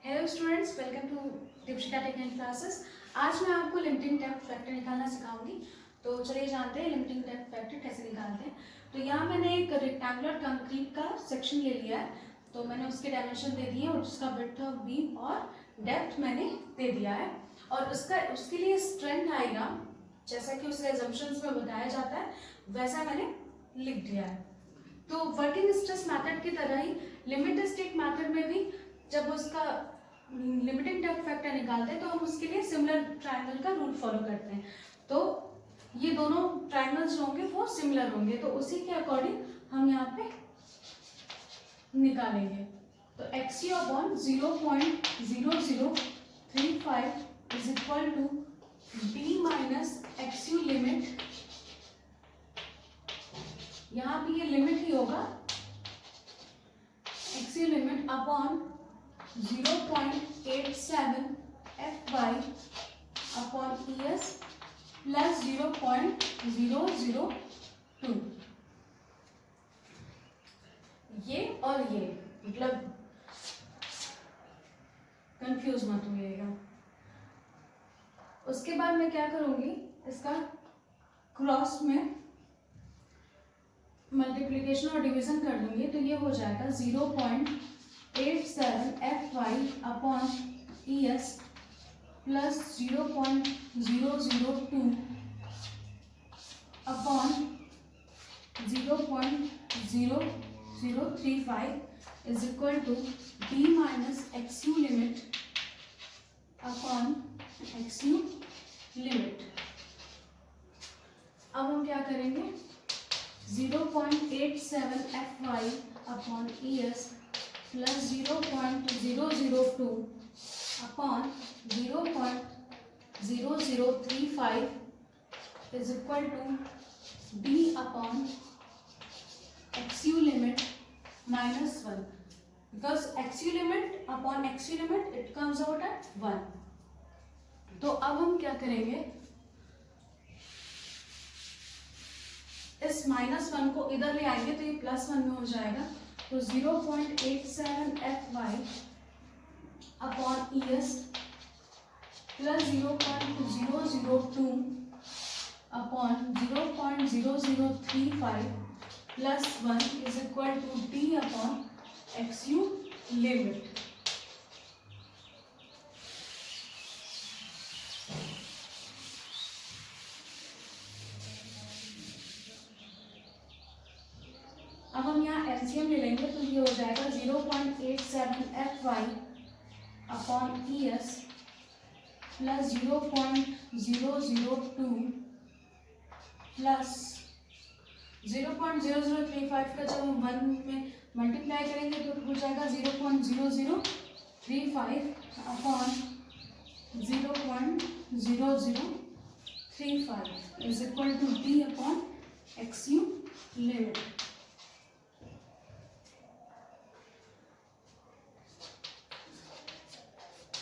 Hello students, welcome to Deepshikha technical classes. आज मैं आपको लिमिटिंग डेप्थ फैक्टर निकालना सिखाऊंगी। तो चलिए जानते हैं लिमिटिंग डेप्थ फैक्टर कैसे निकालते हैं। तो यहाँ मैंने एक रेक्टेंगुलर कंक्रीट का सेक्शन ले लिया है। तो मैंने उसके डायमेंशन दे दिए और उसका विड्थ ऑफ बीम और डेप्थ मैंने दे दिया है। और उसके लिए स्ट्रेंथ आएगा जैसा कि उसके एजम्पशंस में बताया जाता है, वैसा मैंने लिख दिया है। तो वर्किंग स्ट्रेस मेथड की तरह ही लिमिट स्टेट मेथड में भी जब उसका लिमिटिंग डेप्थ फैक्टर निकालते हैं तो हम उसके लिए सिमिलर ट्रायंगल का रूल फॉलो करते हैं। तो ये दोनों ट्रायंगल्स जो होंगे वो सिमिलर होंगे, तो उसी के अकॉर्डिंग हम यहाँ पे निकालेंगे। तो XU upon 0.0035 is equal to D minus XU limit. यहाँ पे ये लिमिट ही होगा, XU limit upon 0.87 Fy upon ES plus 0.002। ये और ये मतलब कंफ्यूज मत होइएगा। उसके बाद मैं क्या करूंगी, इसका क्रॉस में मल्टीप्लिकेशन और डिवीजन कर दूंगी। तो ये हो जाएगा 0.87 Fy upon ES plus 0.002 upon 0.0035 is equal to D minus XU limit upon XU limit. अब हम क्या करेंगे, 0.87 Fy upon ES plus 0.002 upon 0.0035 is equal to D upon XU limit minus 1, because XU limit upon XU limit it comes out at 1। तो अब हम क्या करेंगे, इस -1 को इधर ले आएंगे तो ये +1 में हो जाएगा। तो 0.87 Fy upon ES plus 0.002 upon 0.0035 plus 1 is equal to D upon XU limit. अब हम यहाँ LCM ले लेंगे तो ये हो जाएगा 0.87 Fy upon ES plus 0.002 plus 0.0035 का जब हम 1 में मल्टीप्लाई करेंगे तो हो जाएगा 0.0035 upon 0.0035 is equal to D upon XU limit.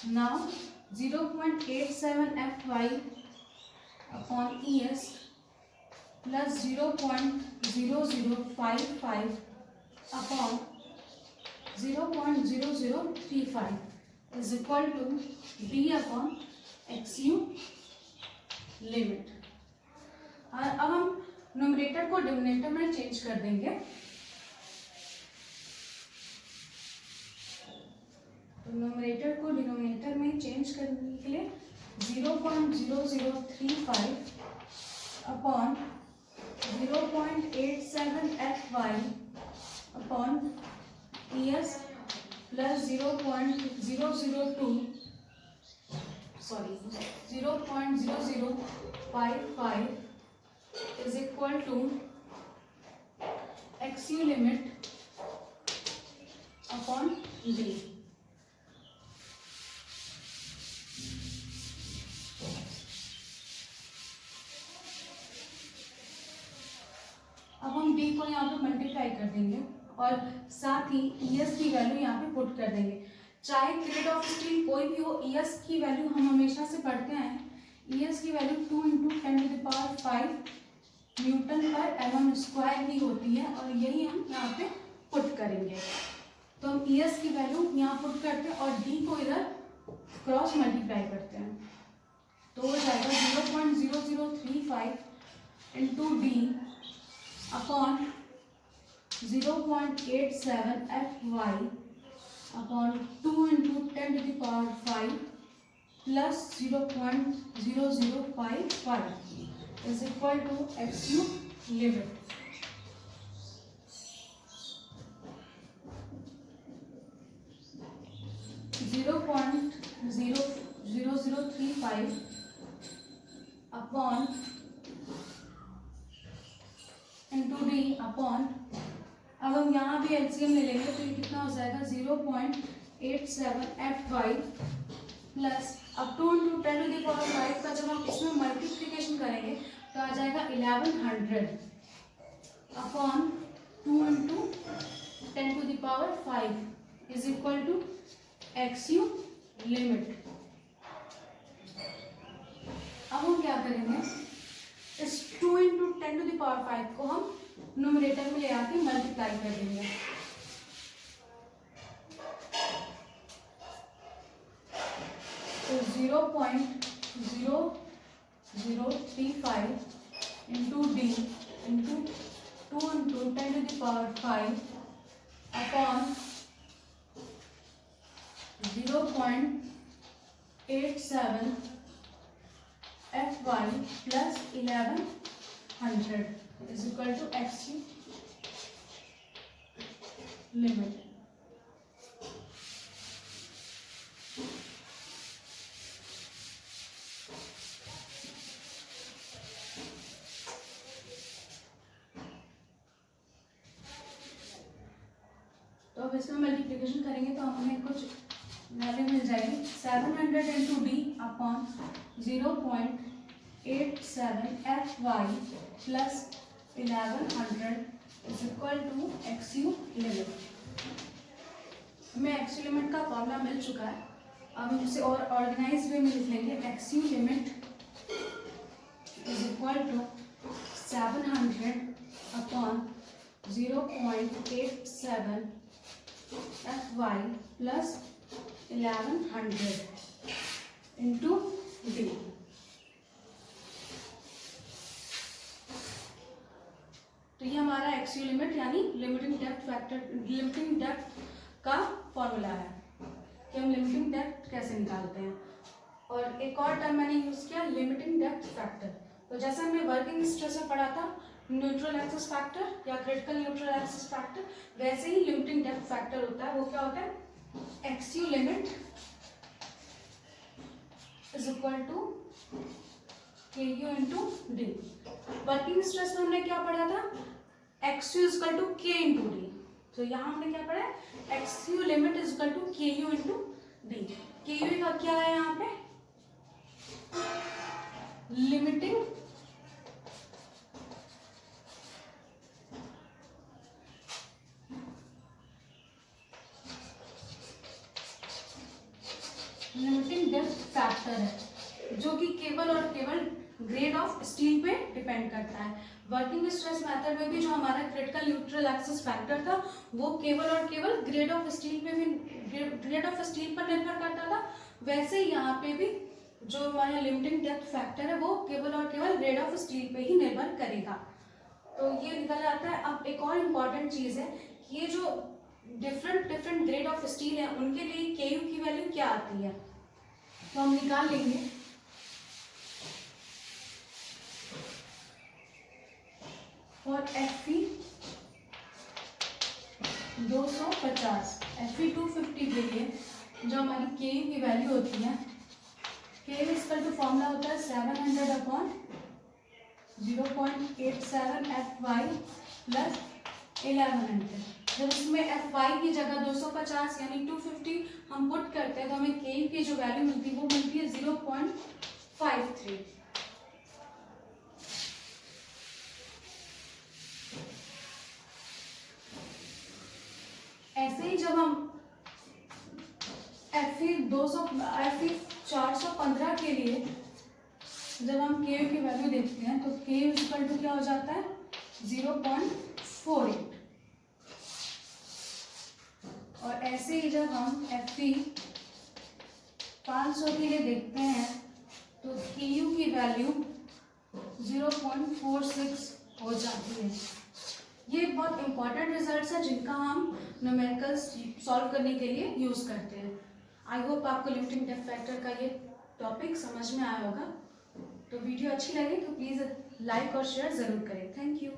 Now 0.87 Fy upon ES plus 0.0055 upon 0.0035 is equal to D upon XU limit. अब हम न्यूमरेटर को डिनोमिनेटर में चेंज कर देंगे। न्यूमरेटर को डिनोमिनेटर में चेंज करने के लिए 0.0035 upon 0.87 Fy upon ES plus 0.002 0.0055 is equal to XU limit upon D। अब हम D को यहाँ पे मल्टीप्लाई कर देंगे और साथ ही ES की वैल्यू यहाँ पे पुट कर देंगे। चाहे ग्रेड ऑफ स्टील कोई भी हो, ES की वैल्यू हम हमेशा से पढ़ते आए हैं। ES की वैल्यू 2 × 10⁵ न्यूटन पर mm² ही होती है और यही हम यहाँ पे पुट करेंगे। तो हम ES की वैल्यू यहाँ पुट करते हैं और D को इधर क्रॉस मल्टीप्लाई करते हैं, तो हो जाएगा 0.0035 into D upon 0.87 FY upon 2 into 10⁵ plus 0.0055 is equal to XU limit. Zero point 0.0035 upon into D upon, अब हम यहाँ भी एलसीएम ले लेंगे तो ये कितना हो जाएगा 0.87 FY प्लस अब 2 इंटू 10⁵ का जब हम इसमें मल्टीप्लिकेशन करेंगे तो आ जाएगा 1100 upon 2 into 10⁵ is equal to XU limit. अब हम क्या करेंगे, इस 2 इंटू 10⁵ को हम न्यूमरेटर में ले आके मल्टीप्लाई कर देंगे, तो 0.0035 into D into 2 into 10⁵ upon 0.87 FY plus 1100 is equal to XU limit. तो अब इसमें मल्टीप्लिकेशन करेंगे तो हमें कुछ वैल्यू मिल जाएगी 700 into D upon 0.87 FY plus 1100 is equal to XU limit. हमें XU लिमिट का फॉर्मूला मिल चुका है, अब हम इसे और ऑर्गेनाइज वे में लिख लेंगे। XU limit is equal to 700 upon 0.87 FY plus 1100 into D। तो ये हमारा XU लिमिट यानी limiting depth factor, limiting depth का फॉर्मूला है कि हम लिमिटिंग डेप्थ कैसे निकालते हैं। और एक और टर्म मैंने यूज किया लिमिटिंग डेप्थ फैक्टर। तो जैसे हमने वर्किंग स्ट्रेस में पढ़ा था न्यूट्रल एक्सिस फैक्टर या क्रिटिकल न्यूट्रल एक्सिस फैक्टर, वैसे ही लिमिटिंग डेप्थ फैक्टर होता है। वो क्या होता है, XU limit is equal to KU into D। Working stress में हमने क्या पढ़ा था, XU is equal to K into D। तो यहाँ हमने क्या पढ़ा है, XU limit is equal to KU into D। KU का क्या है यहाँ पे, लिमिटिंग डेप्थ फैक्टर है, जो कि केवल और केवल ग्रेड ऑफ स्टील पे डिपेंड करता है। वर्किंग स्ट्रेस मेथड में भी जो हमारा क्रिटिकल न्यूट्रल एक्सिस फैक्टर था वो केवल और केवल ग्रेड ऑफ स्टील पे भी ग्रेड ऑफ स्टील पर निर्भर करता था, वैसे ही यहाँ पे भी जो हमारा लिमिटिंग डेप्थ फैक्टर है वो केवल और केवल ग्रेड ऑफ स्टील पे ही निर्भर करेगा। तो ये निकल जाता है। अब एक और इम्पॉर्टेंट चीज है, ये जो डिफरेंट ग्रेड ऑफ स्टील है उनके लिए KU की वैल्यू क्या आती है, तो हम निकाल लेंगे। और Fe 250 Fe 250 के लिए जो हमारी KU की वैल्यू होती है, KU इसका जो फॉर्मूला होता है 700 अपॉन 0.87 FY प्लस 1100। जब इसमें FY की जगह 250 यानी 250 हम पुट करते हैं तो हमें KU की जो वैल्यू मिलती है वो मिलती है 0.53। ऐसे ही जब हम Fe 415 के लिए जब हम KU की वैल्यू देखते हैं तो KU इक्वल टू क्या हो जाता है 0.48। और ऐसे ही जब हम FE 500 के लिए देखते हैं तो EU की वैल्यू 0.46 हो जाती है। ये बहुत इंपॉर्टेंट रिजल्ट्स है जिनका हम न्यूमेरिकल्स सॉल्व करने के लिए यूज़ करते हैं। आई होप आपको लिमिटिंग डेप्थ फैक्टर का ये टॉपिक समझ में आया होगा। तो वीडियो अच्छी लगे तो प्लीज़ लाइक और शेयर ज़रूर करें। Thank you.